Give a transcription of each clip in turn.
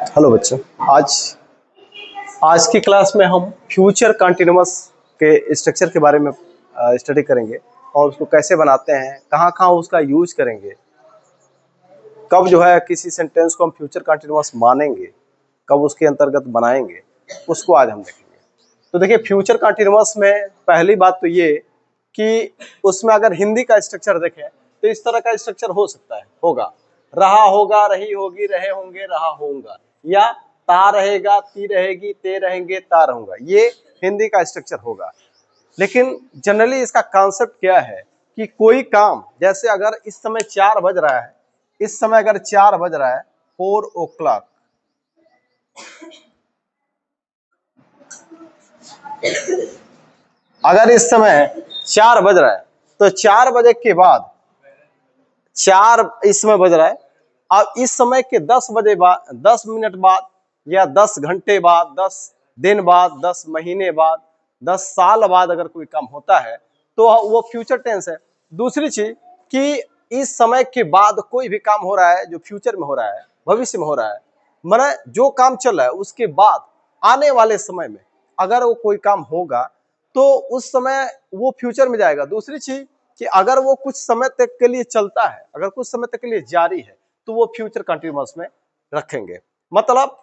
Hello बच्चों, आज आज की क्लास में हम फ्यूचर कंटिन्यूअस के स्ट्रक्चर के बारे में स्टडी करेंगे और उसको कैसे बनाते हैं, कहाँ कहाँ उसका यूज करेंगे, कब जो है किसी सेंटेंस को हम फ्यूचर कंटिन्यूअस मानेंगे, कब उसके अंतर्गत बनाएंगे, उसको आज हम देखेंगे। तो देखिए, फ्यूचर कंटिन्यूअस में पहली बात तो ये कि उसमें अगर हिंदी का स्ट्रक्चर देखें तो इस तरह का स्ट्रक्चर हो सकता है, होगा, रहा होगा, रही होगी, रहे होंगे, रहा होगा, या ता रहेगा, ती रहेगी, ते रहेंगे, ता रहूंगा, ये हिंदी का स्ट्रक्चर होगा। लेकिन जनरली इसका कॉन्सेप्ट क्या है कि कोई काम, जैसे अगर इस समय 4 बज रहा है, इस समय अगर 4 बज रहा है, 4 o'clock, अगर इस समय 4 बज रहा है तो 4 बजे के बाद, 4 इस समय बज रहा है, अब इस समय के 10 बजे बाद, 10 मिनट बाद, या 10 घंटे बाद, 10 दिन बाद, 10 महीने बाद, 10 साल बाद अगर कोई काम होता है तो वो फ्यूचर टेंस है। दूसरी चीज कि इस समय के बाद कोई भी काम हो रहा है जो फ्यूचर में हो रहा है, भविष्य में हो रहा है, माने जो काम चल रहा है उसके बाद आने वाले समय में अगर वो कोई काम होगा तो उस समय वो फ्यूचर में जाएगा। दूसरी चीज कि अगर वो कुछ समय तक के लिए चलता है, अगर कुछ समय तक के लिए जारी है, तो वो फ्यूचर कंटिन्यूअस में रखेंगे। मतलब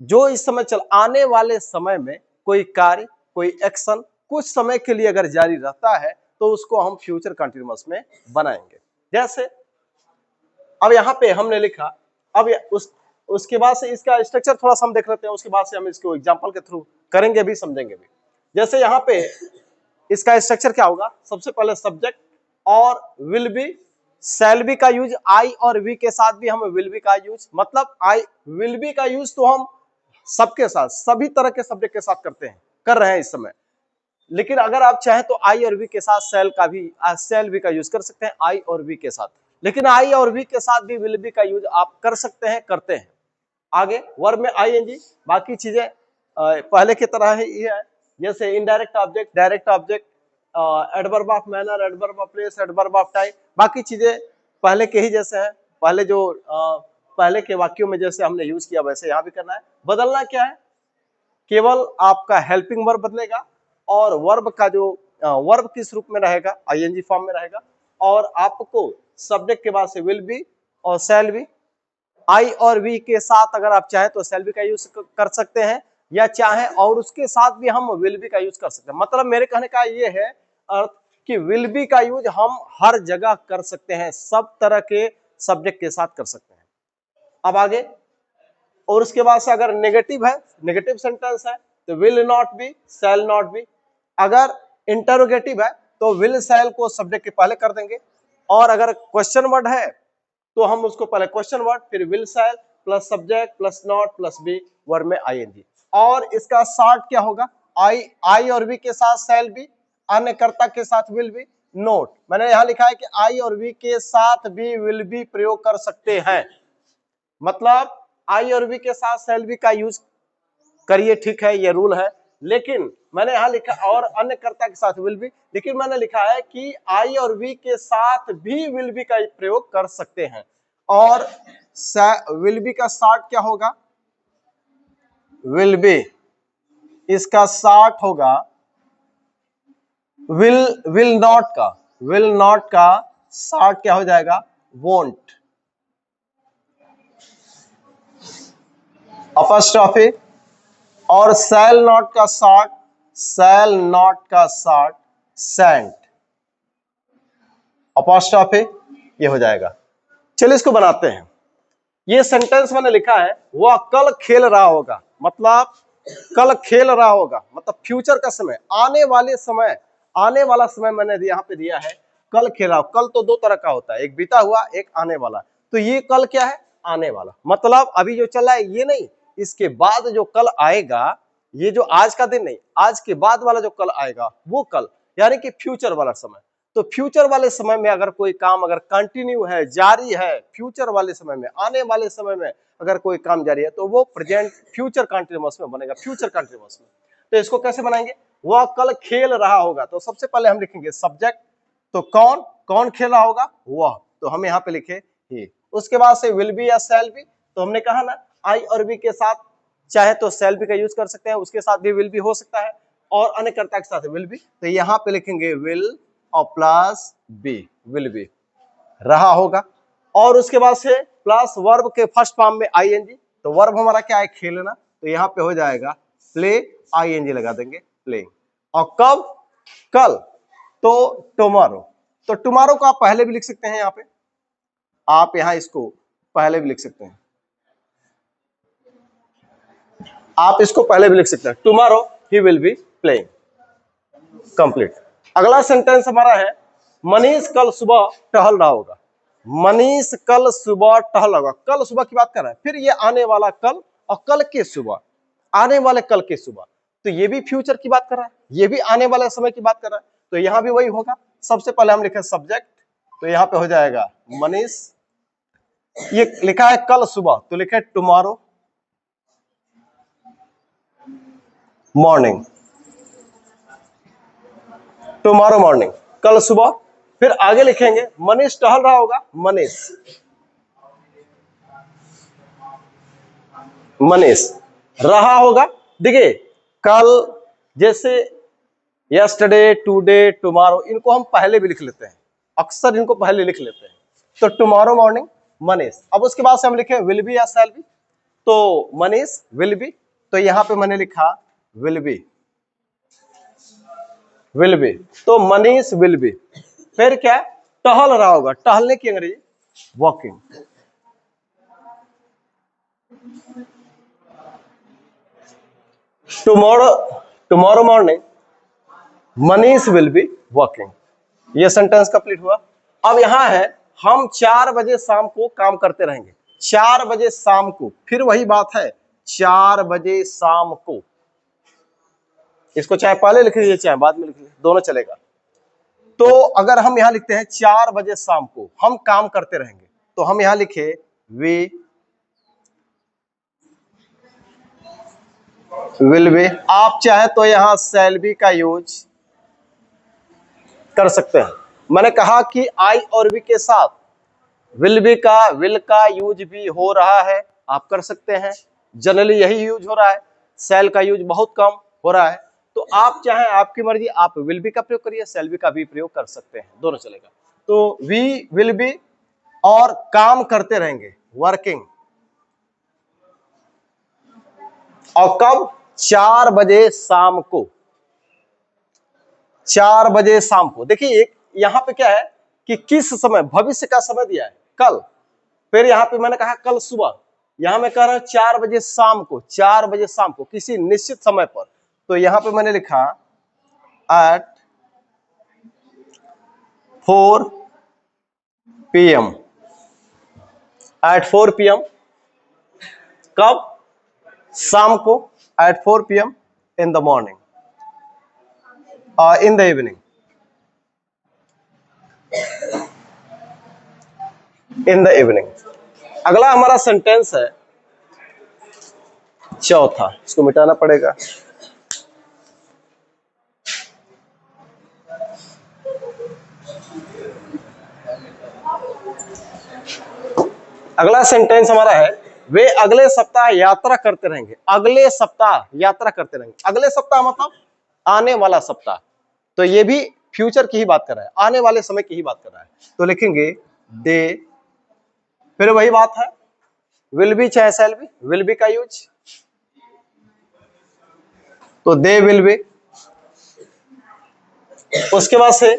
जो इस समय चल, आने वाले समय में कोई कार्य, कोई एक्शन कुछ समय के लिए अगर जारी रहता है तो उसको हम फ्यूचर कंटिन्यूअस में बनाएंगे। जैसे अब यहाँ पे हमने लिखा, अब उसके बाद से इसका स्ट्रक्चर थोड़ा सा हम देख लेते हैं, उसके बाद से हम इसको एग्जांपल के थ्रू करेंगे भी, समझेंगे भी। जैसे यहाँ पे इसका स्ट्रक्चर क्या होगा, सबसे पहले सब्जेक्ट और विल बी, शैल बी का यूज आई और वी के साथ भी हम विल बी का यूज, मतलब आई विल बी का यूज तो हम सबके साथ, सभी तरह के सब्जेक्ट के साथ करते हैं, कर रहे हैं इस समय। लेकिन अगर आप चाहें तो आई और वी के साथ शैल का भी, शैल बी का यूज कर सकते हैं आई और वी के साथ। लेकिन आई और वी के साथ भी विल बी का यूज आप कर सकते हैं, करते हैं। आगे वर्ब में आईएनजी, बाकी चीजें पहले की तरह ही है, जैसे indirect object, direct object, adverb of manner, adverb of place, adverb of time, बाकी चीजें पहले के ही जैसे है। पहले जो पहले के वाक्यों में जैसे हमने यूज किया वैसे यहाँ भी करना है। बदलना क्या है, केवल आपका हेल्पिंग वर्ब बदलेगा और वर्ब का जो वर्ब किस रूप में रहेगा, आईएनजी फॉर्म में रहेगा, और आपको सब्जेक्ट के बाद से विल बी और शैल बी, आई और वी के साथ अगर आप चाहें तो शैल बी का यूज कर सकते हैं, या चाहे और उसके साथ भी हम विल बी का यूज कर सकते हैं। मतलब मेरे कहने का ये है अर्थ कि विल बी का यूज हम हर जगह कर सकते हैं, सब तरह के सब्जेक्ट के साथ कर सकते हैं। अब आगे, और उसके बाद से अगर नेगेटिव है, नेगेटिव सेंटेंस है तो will not be, shall not be. अगर इंटरोगेटिव है तो विल शैल को सब्जेक्ट के पहले कर देंगे, और अगर क्वेश्चन वर्ड है तो हम उसको पहले क्वेश्चन वर्ड, फिर will shall plus subject plus not plus be, word में आईएनजी। और इसका शॉर्ट क्या होगा, आई और बी के साथ शैल बी, अन्य कर्ता के साथ विल बी। नोट, मैंने यहां लिखा है कि आई और बी के साथ भी विल बी प्रयोग कर सकते हैं, मतलब आई और बी के साथ शैल बी का यूज करिए, ठीक है, ये रूल है। लेकिन मैंने यहां लिखा और अन्य कर्ता के साथ विल बी, लेकिन मैंने लिखा है कि आई और वी के साथ भी विल बी का प्रयोग कर सकते हैं। और विल बी का शॉर्ट क्या होगा, विल बी, इसका शॉर्ट होगा विल नॉट का, विल नॉट का शॉर्ट क्या हो जाएगा, वोंट, अपॉस्ट्रोफी। और शैल नॉट का शॉर्ट, शैल नॉट का शॉर्ट सेंट, अपॉस्ट्रोफी, ये हो जाएगा। चलिए इसको बनाते हैं। ये सेंटेंस मैंने लिखा है, वह कल खेल रहा होगा, मतलब कल खेल रहा होगा, मतलब फ्यूचर का समय, आने वाले समय, आने वाला समय मैंने यहाँ पे दिया है, कल खेल रहा। कल तो दो तरह का होता है, एक बीता हुआ, एक आने वाला। तो ये कल क्या है, आने वाला, मतलब अभी जो चला है ये नहीं, इसके बाद जो कल आएगा, ये जो आज का दिन नहीं, आज के बाद वाला जो कल आएगा वो कल, यानी कि फ्यूचर वाला समय। तो फ्यूचर वाले समय में अगर कोई काम अगर कंटिन्यू है, जारी है, फ्यूचर वाले समय में, आने वाले समय में अगर कोई काम जारी है तो वो प्रेजेंट फ्यूचर कंटिन्यूअस में बनेगा, फ्यूचर कंटिन्यूअस में। तो इसको कैसे बनाएंगे, वह कल खेल रहा होगा, तो सबसे पहले हम लिखेंगे सब्जेक्ट, तो कौन, कौन खेल रहा होगा, वह, तो हम यहाँ पे लिखे ही। उसके बाद से विल बी या शैल बी, तो हमने कहा ना आई और बी के साथ चाहे तो शैल बी का यूज कर सकते हैं, उसके साथ भी विल बी हो सकता है, और अन्य कर्ता के साथ विल बी। तो यहाँ पे लिखेंगे विल और प्लस बी, विल बी रहा होगा। और उसके बाद से प्लस वर्ब के फर्स्ट फॉर्म में आईएनजी, तो वर्ब हमारा क्या है, खेलना, तो यहाँ पे हो जाएगा प्ले, आईएनजी लगा देंगे, प्लेइंग। और कब, कल, तो टुमारो। तो टुमारो को आप पहले भी लिख सकते हैं, यहाँ पे आप यहाँ इसको पहले भी लिख सकते हैं, आप इसको पहले भी लिख सकते हैं, tomorrow he will be playing. Complete. अगला सेंटेंस हमारा है मनीष कल सुबह टहल रहा होगा। मनीष कल सुबह टहल रहा होगा, कल सुबह की बात कर रहा है, फिर ये आने वाला कल और कल के सुबह, आने वाले कल के सुबह, तो ये भी फ्यूचर की बात कर रहा है, ये भी आने वाले समय की बात कर रहा है, तो यहां भी वही होगा। सबसे पहले हम लिखे सब्जेक्ट, तो यहां पे हो जाएगा मनीष, ये लिखा है कल सुबह, तो लिखे टुमारो मॉर्निंग, टुमारो मॉर्निंग, कल सुबह। फिर आगे लिखेंगे मनीष टहल रहा होगा, मनीष, मनीष रहा होगा। देखिए कल, जैसे यस्टरडे, टुडे, टुमारो, इनको हम पहले भी लिख लेते हैं, अक्सर इनको पहले लिख लेते हैं। तो टुमारो मॉर्निंग मनीष। अब उसके बाद से हम लिखे विल बी या शैल बी, तो मनीष विल बी, तो यहां पे मैंने लिखा विल बी, विल बी, तो मनीष विल बी। फिर क्या, टहल रहा होगा, टहलने की अंग्रेजी walking, tomorrow morning Manish will be walking. ये सेंटेंस कंप्लीट हुआ। अब यहां है हम 4 बजे शाम को काम करते रहेंगे, 4 बजे शाम को, फिर वही बात है 4 बजे शाम को, इसको चाहे पहले लिख लीजिए चाहे बाद में लिख लीजिए, दोनों चलेगा। तो अगर हम यहां लिखते हैं 4 बजे शाम को हम काम करते रहेंगे, तो हम यहां लिखे वी विल बी। आप चाहे तो यहां शैल बी का यूज कर सकते हैं। मैंने कहा कि आई और बी के साथ विल बी का, विल का यूज भी हो रहा है, आप कर सकते हैं, जनरली यही यूज हो रहा है, शैल का यूज बहुत कम हो रहा है। तो आप चाहे, आपकी मर्जी, आप विल बी का प्रयोग करिए, शैल बी का भी प्रयोग कर सकते हैं, दोनों चलेगा। तो वी विल बी और काम करते रहेंगे, वर्किंग, और कब, 4 बजे शाम को, 4 बजे शाम को। देखिए एक यहां पे क्या है कि किस समय, भविष्य का समय दिया है कल, फिर यहां पे मैंने कहा कल सुबह, यहां मैं कह रहा हूं 4 बजे शाम को, 4 बजे शाम को किसी निश्चित समय पर, तो यहां पे मैंने लिखा at 4 PM, at 4 PM, कब, शाम को, at 4 PM in the morning, in the evening, in the evening। अगला हमारा सेंटेंस है चौथा, इसको मिटाना पड़ेगा। अगला सेंटेंस हमारा है वे अगले सप्ताह यात्रा करते रहेंगे, अगले सप्ताह यात्रा करते रहेंगे। अगले सप्ताह मतलब आने वाला सप्ताह, तो ये भी फ्यूचर की ही बात कर रहा है, आने वाले समय की ही बात कर रहा है, तो लिखेंगे दे, फिर वही बात है विल बी चाहे शैल बी, विल बी का यूज, तो दे विल बी। उसके बाद से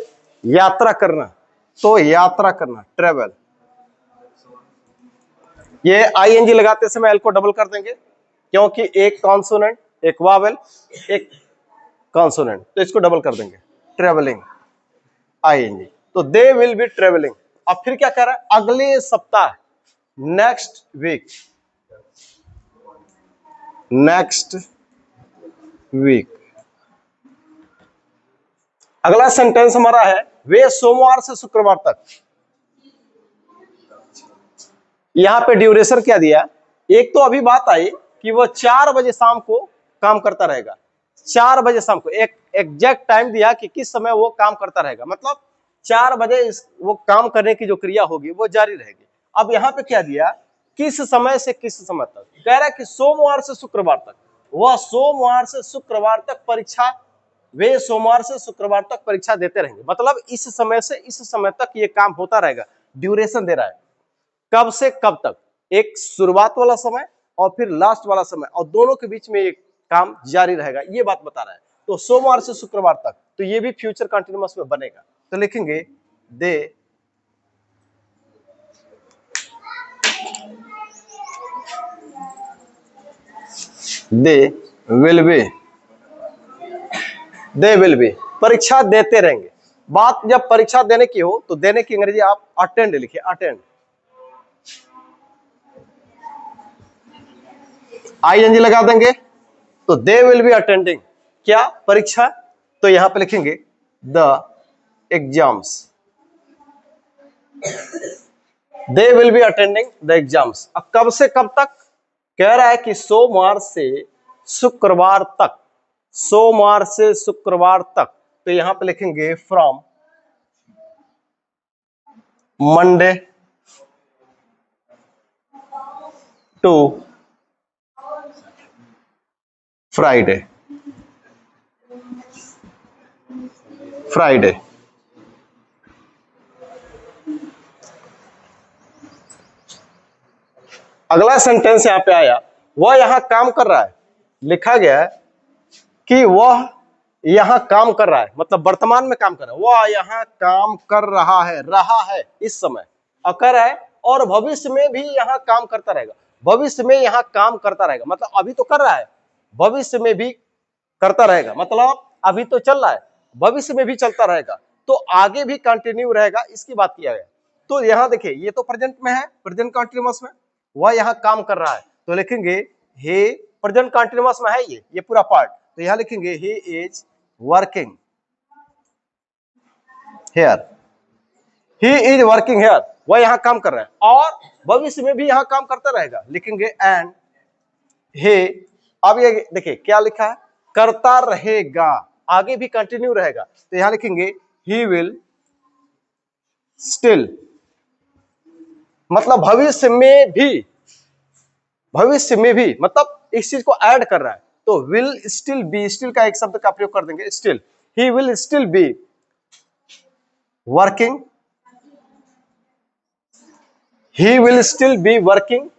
यात्रा करना, तो यात्रा करना, ट्रेवल, ये आईएनजी लगाते समय एल को डबल कर देंगे, क्योंकि एक कॉन्सोनेंट, एक वावेल, एक कॉन्सोनेंट, तो इसको डबल कर देंगे, ट्रेवलिंग, आईएनजी, तो दे विल बी ट्रेवलिंग। अब फिर क्या कह रहा है, अगले सप्ताह, नेक्स्ट वीक, नेक्स्ट वीक। अगला सेंटेंस हमारा है वे सोमवार से शुक्रवार तक, यहां पे ड्यूरेशन क्या दिया, एक तो अभी बात आई कि वो 4 बजे शाम को काम करता रहेगा, 4 बजे शाम को, एक एग्जैक्ट टाइम दिया कि किस समय वो काम करता रहेगा, मतलब 4 बजे वो काम करने की जो क्रिया होगी वो जारी रहेगी। अब यहां पे क्या दिया, किस समय से किस समय तक, कह रहा है कि सोमवार से शुक्रवार तक। वह सोमवार से शुक्रवार तक परीक्षा, वे सोमवार से शुक्रवार तक परीक्षा देते रहेंगे। मतलब इस समय से इस समय तक ये काम होता रहेगा। ड्यूरेशन दे रहा है, कब से कब तक, एक शुरुआत वाला समय और फिर लास्ट वाला समय, और दोनों के बीच में ये काम जारी रहेगा, ये बात बता रहा है। तो सोमवार से शुक्रवार तक, तो ये भी फ्यूचर कंटिन्यूअस में बनेगा। तो लिखेंगे दे विल बी, परीक्षा देते रहेंगे। बात जब परीक्षा देने की हो तो देने की अंग्रेजी आप अटेंड लिखिए, अटेंड, आईएनजी लगा देंगे तो दे विल बी अटेंडिंग, क्या, परीक्षा। तो यहां पे लिखेंगे the exams, they will be attending the exams. अब कब से कब तक, कह रहा है कि सोमवार से शुक्रवार तक, सोमवार से शुक्रवार तक। तो यहां पे लिखेंगे from Monday to Friday, Friday. अगला सेंटेंस यहां पे आया, वह यहां काम कर रहा है। लिखा गया है कि वह यहां काम कर रहा है, मतलब वर्तमान में काम कर रहा है। वह यहां काम कर रहा है इस समय, अकर है, और भविष्य में भी यहां काम करता रहेगा। भविष्य में यहां काम करता रहेगा, मतलब अभी तो कर रहा है, भविष्य में भी करता रहेगा, मतलब अभी तो चल रहा है, भविष्य में भी चलता रहेगा, तो आगे भी कंटिन्यू रहेगा, इसकी बात किया गया। तो यहां देखिए, ये तो प्रेजेंट में है, प्रेजेंट कंटिन्यूअस में, वह यहां काम कर रहा है, तो लिखेंगे हे, प्रेजेंट कंटिन्यूअस में है ये पूरा पार्ट, तो यहां लिखेंगे he is working here, he is working here, वह यहां काम कर रहा है, और भविष्य में भी यहां काम करता रहेगा, लिखेंगे एंड हे। अब ये देखिए क्या लिखा है, करता रहेगा, आगे भी कंटिन्यू रहेगा, तो यहां लिखेंगे ही विल स्टिल, मतलब भविष्य में भी, भविष्य में भी, मतलब इस चीज को ऐड कर रहा है, तो विल स्टिल बी, स्टिल का एक शब्द का प्रयोग कर देंगे, still, he will still be working, he will still be working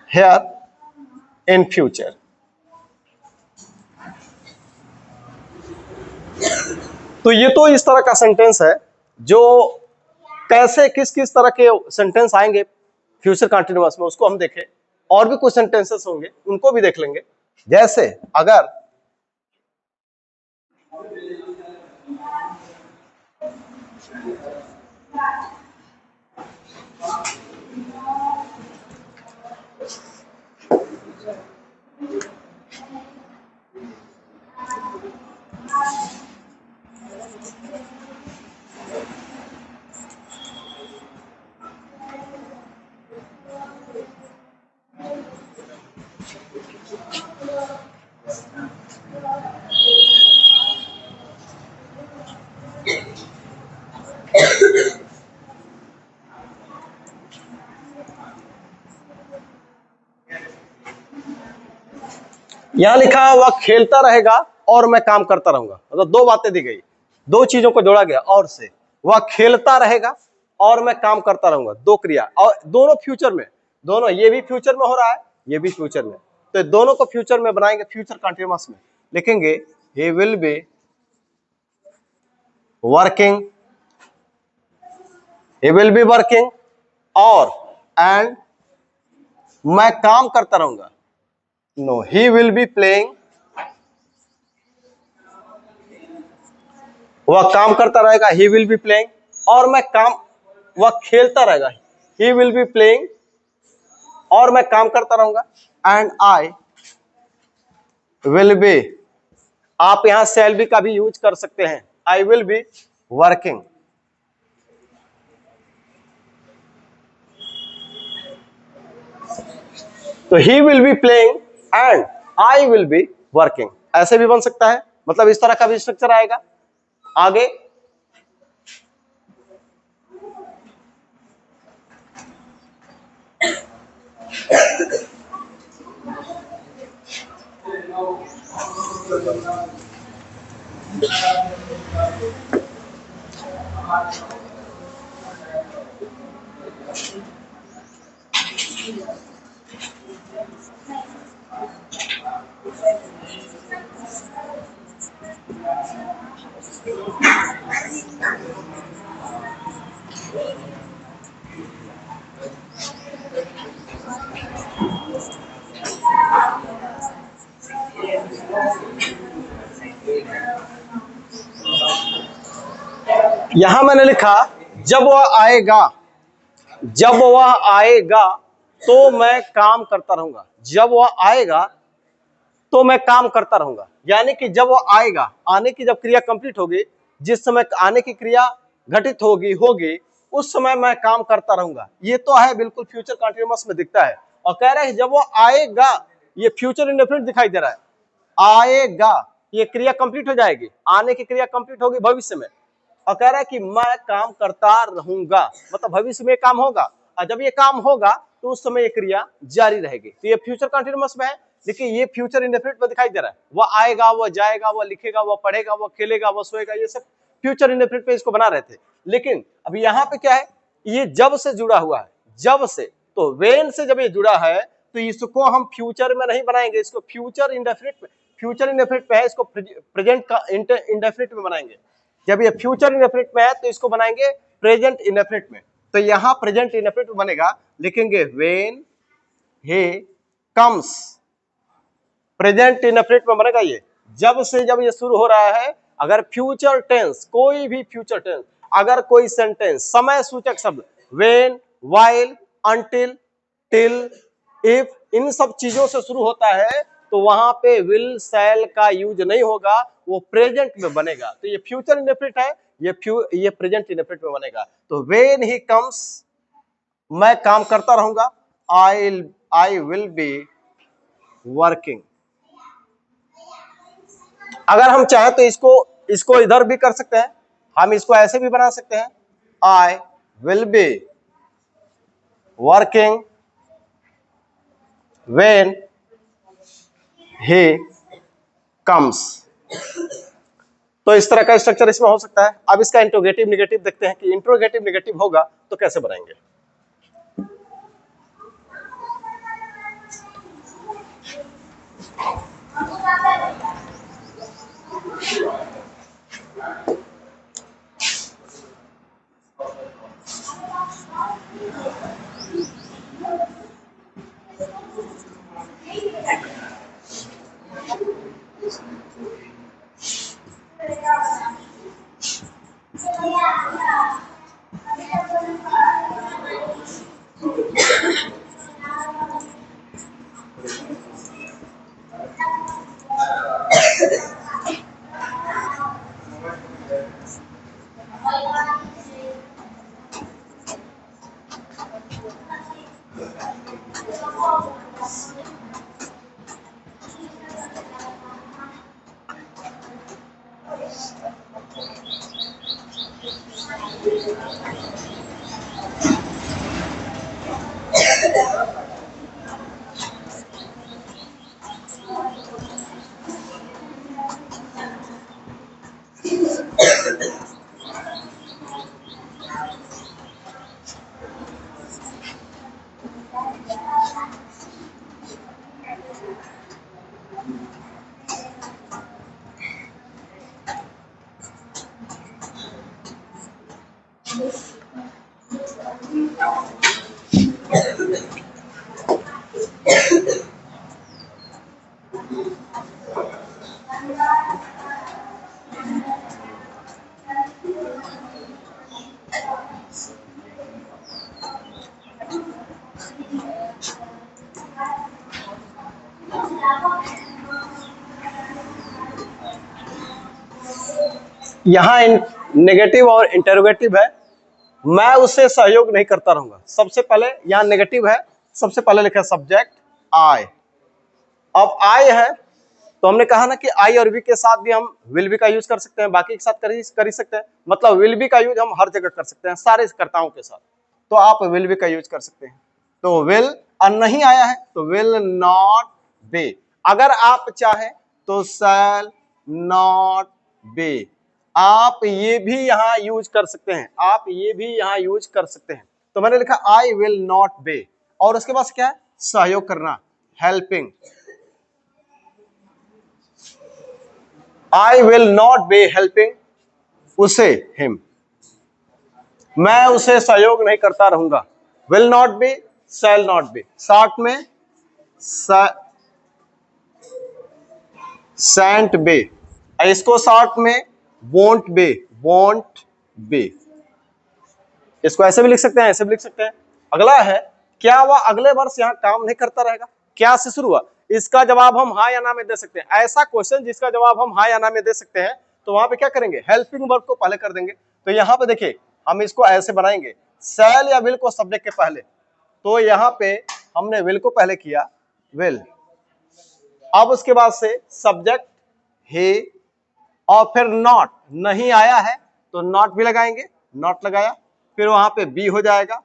here in future। तो ये तो इस तरह का सेंटेंस है, जो कैसे किस किस तरह के सेंटेंस आएंगे फ्यूचर कंटिन्यूअस में, उसको हम देखें। और भी कुछ सेंटेंसेस होंगे, उनको भी देख लेंगे। जैसे अगर यहां लिखा वह खेलता रहेगा और मैं काम करता रहूंगा, मतलब दो बातें दी गई, दो चीजों को जोड़ा गया और से, वह खेलता रहेगा और मैं काम करता रहूंगा, दो क्रिया, और दोनों फ्यूचर में, दोनों, ये भी फ्यूचर में हो रहा है, ये भी फ्यूचर में, तो दोनों को फ्यूचर में बनाएंगे, फ्यूचर कंटिन्यूअस में लिखेंगे he will be working, he will be working, और एंड मैं काम करता रहूंगा, no, he will be playing, वह काम करता रहेगा, he will be playing, और मैं काम, वह खेलता रहेगा, he will be playing, और मैं काम करता रहूंगा, एंड आई विल बी, आप यहां शैल बी का भी यूज कर सकते हैं, आई विल बी वर्किंग। तो he will be playing and I will be working, ऐसे भी बन सकता है, मतलब इस तरह का भी स्ट्रक्चर आएगा। आगे यहां मैंने लिखा जब वह आएगा, जब वह आएगा तो मैं काम करता रहूंगा। जब वह आएगा तो मैं काम करता रहूंगा, यानी कि जब वह आएगा, आने की जब क्रिया कंप्लीट होगी, जिस समय आने की क्रिया घटित होगी होगी उस समय मैं काम करता रहूंगा। ये तो है बिल्कुल फ्यूचर कंटिन्यूअस में दिखता है। और कह रहे हैं जब वो आएगा, ये फ्यूचर इंडेफिनिट दिखाई दे रहा है। आएगा, ये क्रिया कंप्लीट हो जाएगी, आने की क्रिया कंप्लीट होगी भविष्य में। और कह रहा है कि मैं काम करता रहूंगा, मतलब भविष्य में काम होगा, और जब ये काम होगा तो उस समय ये क्रिया जारी रहेगी। तो ये फ्यूचर कंटिन्यूअस में है, लेकिन ये फ्यूचर इंडेफिनिट में दिखाई दे रहा है। वह आएगा, वह जाएगा, वह लिखेगा, वह पढ़ेगा, वह खेलेगा, वह सोएगा, ये सब फ्यूचर इंडेफिनिट पे इसको बना रहे थे। लेकिन अभी यहाँ पे क्या है, ये जब से जुड़ा हुआ है, जब से, तो वेन से जब ये जुड़ा है तो इसको हम फ्यूचर में नहीं बनाएंगे, इसको फ्यूचर इंडेफिनिट में, फ्यूचर इंडेफिनिट पे है, इसको प्रेजेंट का इंडेफिनिट में बनाएंगे। जब ये फ्यूचर इंडेफिनिट में है तो इसको बनाएंगे प्रेजेंट इंडेफिनिट में। तो यहां प्रेजेंट इंडेफिनिट में बनेगा, लिखेंगे when he comes. Present indefinite में बनेगा ये जब से, जब ये शुरू हो रहा है। अगर फ्यूचर टेंस, कोई भी फ्यूचर टेंस, अगर कोई सेंटेंस समय सूचक शब्द when, while, until, till, if, इन सब चीजों से शुरू होता है तो वहां पे विल, शैल का यूज नहीं होगा, वो प्रेजेंट में बनेगा। तो ये फ्यूचर इंडेफिनिट है, ये प्रेजेंट इंडेफिनिट में बनेगा। तो व्हेन ही कम्स, मैं काम करता रहूंगा। आई विल बी वर्किंग। अगर हम चाहें तो इसको इधर भी कर सकते हैं, हम इसको ऐसे भी बना सकते हैं, आई will be working when he comes. तो इस तरह का स्ट्रक्चर इसमें हो सकता है। अब इसका इंट्रोगेटिव निगेटिव देखते हैं कि इंट्रोगेटिव निगेटिव होगा तो कैसे बनाएंगे। यहां नेगेटिव और इंटरोगेटिव है, मैं उससे सहयोग नहीं करता रहूंगा। सबसे पहले यहां नेगेटिव है, सबसे पहले लिखा सब्जेक्ट आई। अब आई है तो हमने कहा ना कि आई और वी के साथ भी हम विल बी का यूज कर सकते हैं, बाकी के साथ कर ही सकते हैं। मतलब विल बी का यूज हम हर जगह कर सकते हैं, सारे कर्ताओं के साथ। तो आप विल बी का यूज कर सकते हैं। तो विल, और नहीं आया है तो विल नॉट बी। अगर आप चाहे तो शैल नॉट बी। आप ये भी यहां यूज कर सकते हैं, आप ये भी यहां यूज कर सकते हैं। तो मैंने लिखा आई विल नॉट बी, और उसके बाद क्या है, सहयोग करना, helping. I will not be helping उसे, हिम, मैं उसे सहयोग नहीं करता रहूंगा। Will not be, shall not be. Short में सेंट बी, इसको शॉर्ट में वोंट बी, वोंट बी। इसको ऐसे भी लिख सकते हैं, ऐसे भी लिख सकते हैं। अगला है, क्या वह अगले वर्ष यहाँ काम नहीं करता रहेगा? क्या से शुरू हुआ, इसका जवाब हम हाँ या ना में दे सकते हैं। ऐसा क्वेश्चन जिसका जवाब हम हाँ या ना में दे सकते हैं, तो वहां पे क्या करेंगे, हेल्पिंग वर्ब को पहले कर देंगे। तो यहाँ पे देखिए हम इसको ऐसे बनाएंगे, शैल या विल को सब्जेक्ट के पहले। तो यहाँ पे हमने विल को पहले किया, विल। अब उसके बाद से सब्जेक्ट ही, और फिर नॉट, नहीं आया है तो नॉट भी लगाएंगे, नॉट लगाया, फिर वहां पे बी हो जाएगा।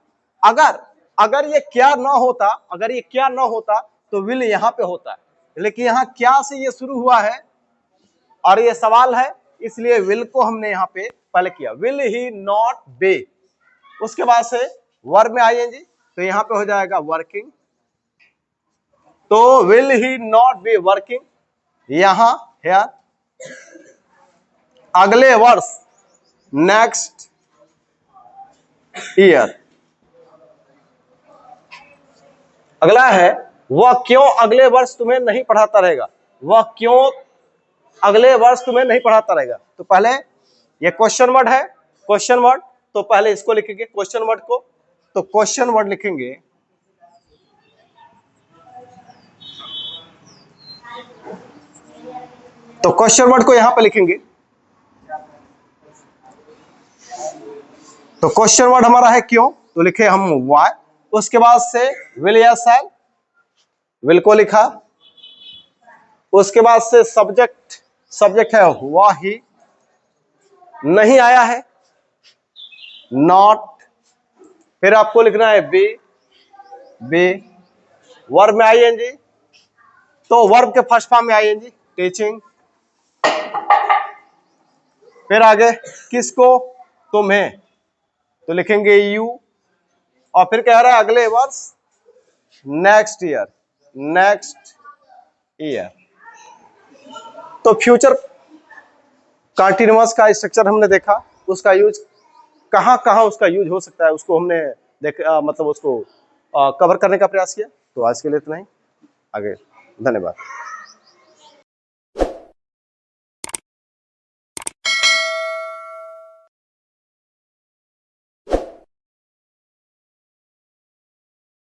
अगर ये क्या ना होता, अगर ये क्या ना होता तो विल यहां पे होता है, लेकिन यहाँ क्या से ये शुरू हुआ है और ये सवाल है, इसलिए विल को हमने यहाँ पे पहले किया, विल ही नॉट बे। उसके बाद से वर्ब में आईएनजी, तो यहाँ पे हो जाएगा वर्किंग। तो will he not be working, यहां हेयर, अगले वर्ष नेक्स्ट ईयर। अगला है, वह क्यों अगले वर्ष तुम्हें नहीं पढ़ाता रहेगा? वह क्यों अगले वर्ष तुम्हें नहीं पढ़ाता रहेगा? तो पहले ये क्वेश्चन वर्ड है, क्वेश्चन वर्ड, तो पहले इसको लिखेंगे क्वेश्चन वर्ड को। तो क्वेश्चन वर्ड लिखेंगे, तो क्वेश्चन वर्ड को यहां पे लिखेंगे। तो क्वेश्चन वर्ड हमारा है क्यों, तो लिखे हम व्हाई। उसके बाद से विल या शैल, विल को लिखा। उसके बाद से सब्जेक्ट, सब्जेक्ट है हुआ ही, नहीं आया है नॉट, फिर आपको लिखना है बी, बी। वर्ब में आईएनजी, तो वर्ब के फर्स्ट फॉर्म में आईएनजी, टीचिंग। फिर आगे किसको, तुम्हें, तो लिखेंगे यू, और फिर कह रहा है अगले वर्ष नेक्स्ट ईयर, नेक्स्ट ईयर। तो फ्यूचर कंटीन्यूअस का स्ट्रक्चर हमने देखा, उसका यूज कहां कहां उसका यूज हो सकता है उसको हमने मतलब उसको कवर करने का प्रयास किया। तो आज के लिए इतना ही, आगे धन्यवाद।